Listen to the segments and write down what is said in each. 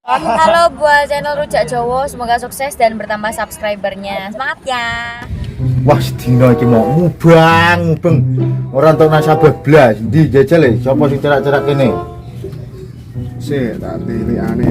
Halo buat channel Rujak Jowo, semoga sukses dan bertambah subscribernya. Semangat ya. Wah, sedina iki mau mubang. Ora entuk nasabah blas. Ndi jajal e? Sapa sing cerak-cerak kene? Sik, tak tilikane.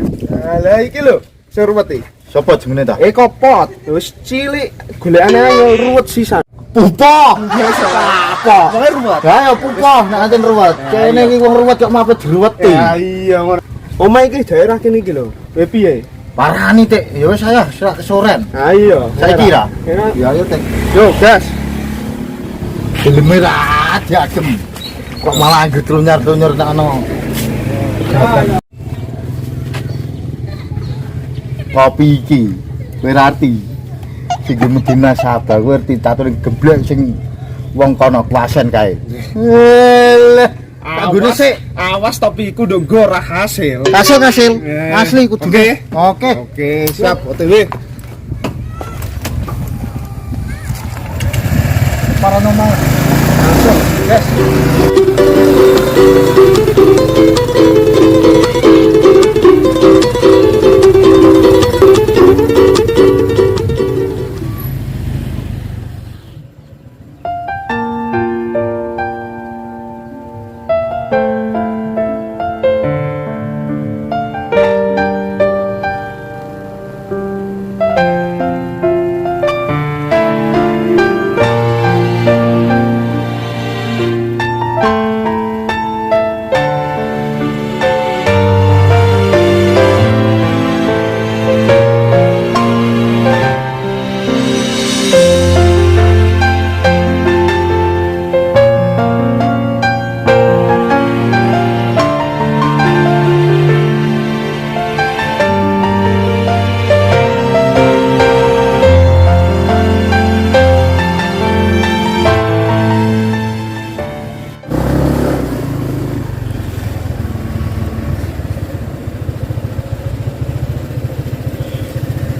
Lah iki lho, sing ruwet iki. Sapa jenenge ta? Kopot, wis cilik, golekane ayo ruwet sisan. Pupo. Apa? Pokoke ruwet. Ha ya pupo, nek anten ruwet. Kene iki wong ruwet kok mape diruweti. Ya iya ngono. Omah iki daerah kene iki lho. Piye? Parani Tik, ya wis ayo serak soren. Ha iya. Saiki ra? Enak. Ya ayo Tik. Yo, gas. Geleme ra diagem. Kok malah anggo trunyar-trunyur tak ono. Kopi iki berarti sing Medina Sabah kuwi arti tatune geblek sing wong kono klasen kae. Leh, tanggune sik. Awas topiku ndok nggo ora hasil. Kasil asli kudu. Oke. Oke, Siap OTW. paranormal. Langsung, gas.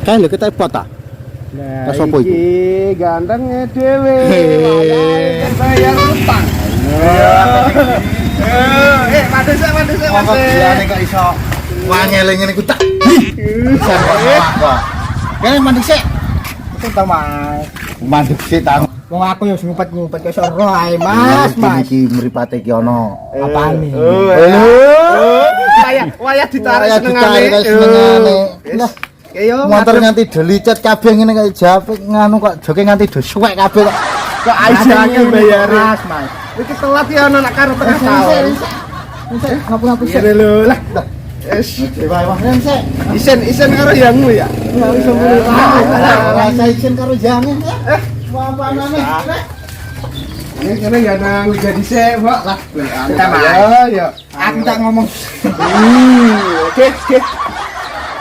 Kae lho kita pot ta? Nah, Tas apa iku? iki gantengnya dhewe. Kan bayar utang. Mandese. Kok diane kok iso wangele ngene ku tak. Kok. Kene mandek sik. Utang Mas. Mandek sik ta. Wong aku yo ngumpet-ngumpet kok iso roh ae, Mas. Iki mripate iki ana. Apane? Wayah ditarik Wayah ditarik kaya senengane. Lah, Yo motor nganti delicet kabeh ngene kaya japik nganu kok joke nganti do suwek kabeh kok. kok aja akeh bayare. Mas. Iki telat ya ana nak karo tengah tahun. Ngapu-ngapu sik. Kira lho lah. Es Wah, sik. isen karo yangmu ya. Iso mulih. Rasa izin karo jangan ya. Apa-apane. Ini kene ya nang jadi sik, Pak. Lah, ya. Aku tak ngomong. Oke.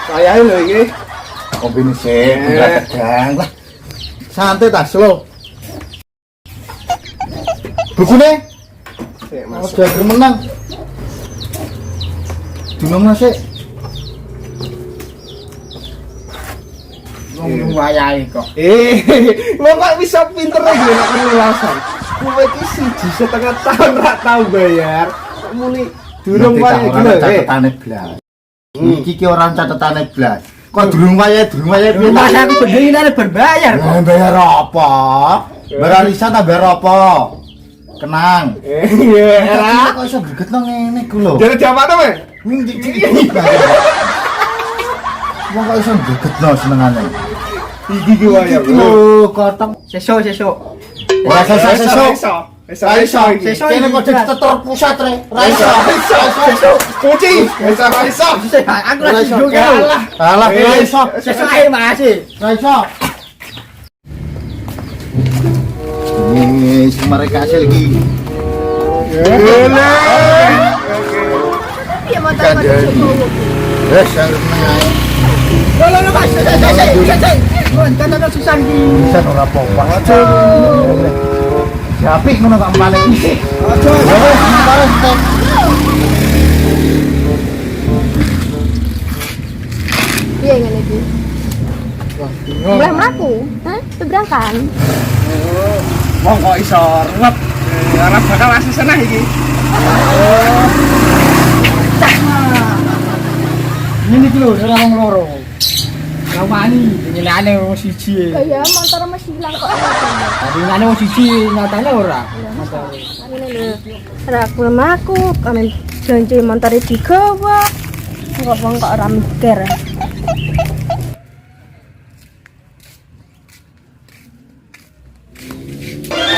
Saya lho iki. Kopi sik, ora tegang lah. Santai ta, slow. Bukune? Sik, Mas. Aja menang. Dinomno sik. Ngomong wayahe kok. Lo kok bisa pinter iki nek penjelasan. Kowe iki 1,5 tahun ra tau bayar. Kok muni durung wae iki lho. Catetane blas. Iki ki ora catetane blas. Kok durung wayahe piye? Mas aku bener berbayar kok. Bayar apa? Bayar lisan ta bayar apa? Kenang. Iya, Kok iso gregetno ngene ku lho. Jadi jawab apa? Wong kok iso gregetno senengane. Iki ki wae. Iki lho kotong. Sesuk. Ora iso. Sesuk. Kene kok ditetor pusat re. Ora iso. Kunci. Iso. Aku lagi juga. Alah, ora iso. Sesuk ae Mas. Ora iso. Ini mereka hasil iki. Iya mau Kan jadi. Wes arep mengae. Lo Mas. Sesuk. Kan ada susah iki. Bisa ora apa-apa. Siapi ngono kok paling iki. Aja. Iya ngene iki. Mulai mlaku, hah? Pebrakan. Wong kok iso ruwet. Ora bakal asih senah iki. Ini iki lho, ora wong loro. Ngawani, nyelane wong siji. Kayak motor masih hilang kok. Tapi nyelane wong siji, nyatane ora. Ini lho. Ora gelem aku, kami janji montore digawa. Kok wong kok ora mikir.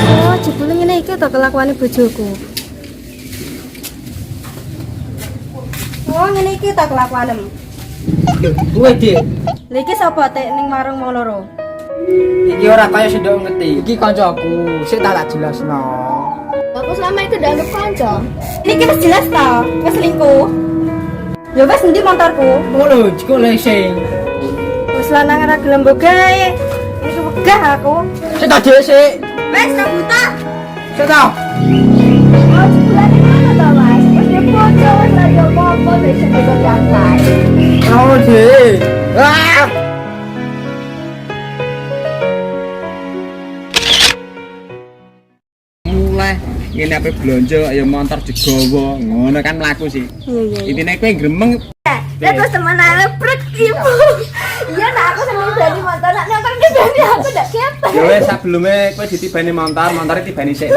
Oh, jebule ngene iki to kelakuane bojoku. Oh, ngene iki to kelakuanem. Kuwe, Dik. Lha iki sapa tek ning warung mau loro? Iki ora kaya sing ndok ngerti. Iki kancaku, sik tak jelasno. Aku selama itu udah anggap kanca. Ini wis jelas to, wis selingkuh. Ya wis endi motorku? Ngono, jiko lesing. Wis lanang ora gelem bogae. Iki wegah aku. Sik tak dhewe sik. Wis tak buta. Sik ta. Oh, bulan mana to, Mas? Wis dipoco, wis ra yo apa-apa wis digo nyantai. Ngono, Dik. Ah! Mulai ngene ape blonjo ya motor digawa. Ngono kan mlaku sih. Iya. Intine kowe gremeng Ya terus teman lebrek ibu. Iya, nah aku seneng bani motor, nak nonton ke bani aku ndak ketek. ya wis sebelumnya kowe ditibani montore tibani sik.